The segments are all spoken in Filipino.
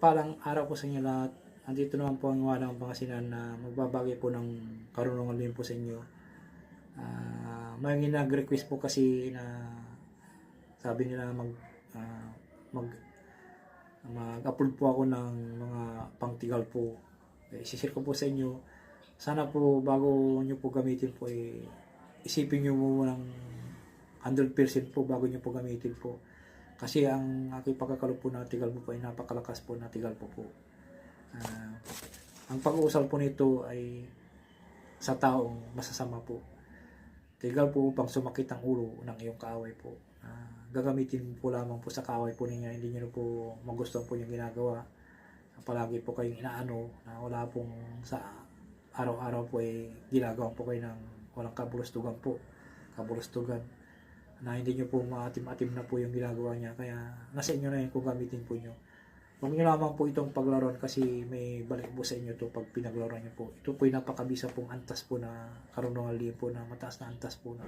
Mapagpalang araw po sa inyo lahat. Andito naman po ang walang Pangasinan na magbabagay po ng karunungan din po sa inyo. May nag-request po kasi na sabi nila ah, mag mag-upload po ako ng mga pangtigal po. Isishare ko po sa inyo. Sana po bago nyo po gamitin po isipin nyo mo ng 100% po bago nyo po gamitin po. Kasi ang aking pagkakalo po na tigal po ay napakalakas po na tigal po. Ang pag-uusal po nito ay sa taong masasama po. Tigal po upang sumakit ang ulo ng iyong kaaway po. Gagamitin po lamang po sa kaaway po ninyo. Hindi nyo po magustuhan po yung ginagawa. Palagi po kayong inaano na wala pong sa araw-araw po ay ginagawa po kayo ng walang kabulustugan po. Kabulustugan na hindi nyo po maatim-atim na po yung ginagawa niya, kaya nasa inyo na yun kung gamitin po nyo. Huwag nyo lamang po itong paglaruan kasi may balik po sa inyo to pag pinaglaruan nyo po. Ito po yung napakabisa pong antas po na karunungan din po na mataas na antas po na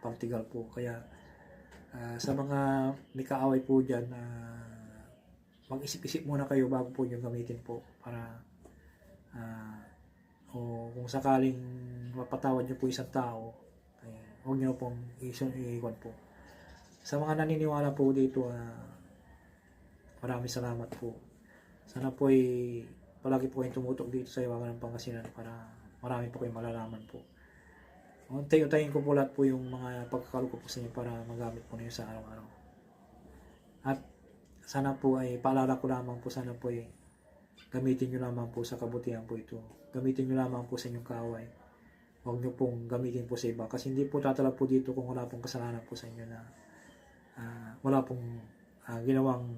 pangtigal po. Kaya sa mga may kaaway po dyan, mag-isip-isip muna kayo bago po nyo gamitin po para o kung sakaling mapatawad nyo po isang tao, huwag nyo pong iikon po. Sa mga naniniwala po dito, maraming salamat po. Sana po palagi po kayong tumutok dito sa Iwagan ng Pangasinan para marami po kayong malalaman po. Untay-untayin ko po lahat po yung mga pagkakalo ko po sa inyo para magamit po niyo sa araw-araw. At sana po paalala ko lamang po, sana po gamitin nyo lamang po sa kabutihan po ito. Gamitin nyo lamang po sa inyong kaaway. Huwag nyo pong gamitin po sa iba kasi hindi po tatalab po dito kung wala pong kasalanan po sa inyo na wala pong ginawang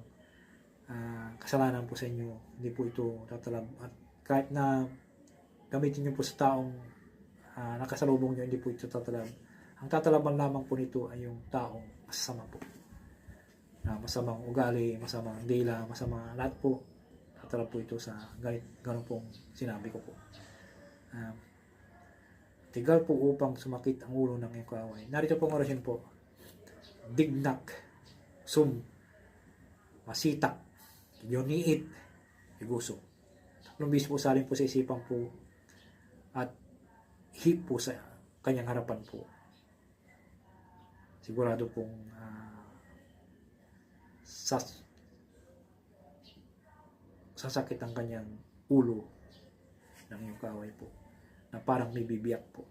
kasalanan po sa inyo. Hindi po ito tatalab. At kahit na gamitin nyo po sa taong nakasalubong nyo, hindi po ito tatalab. Ang tatalaban lamang po nito ay yung taong masasama po. Masamang ugali, masamang dila, masamang lahat po. Tatalab po ito sa ganun pong sinabi ko po. Tigal po upang sumakit ang ulo ng iyong kaaway. Narito pong orasyon po. Dignak, masitak, yoniit, iguso. Tatlong bis po salin po sa isipan po at hip po sa kanyang harapan po. Sigurado pong sasakit ang kanyang ulo ng iyong kaaway po na parang may bibiyak po.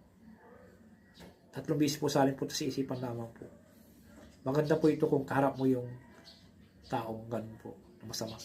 Tatlong beses po salin po sa isipan lamang po. Maganda po ito kung kaharap mo yung taong ganun po na masama.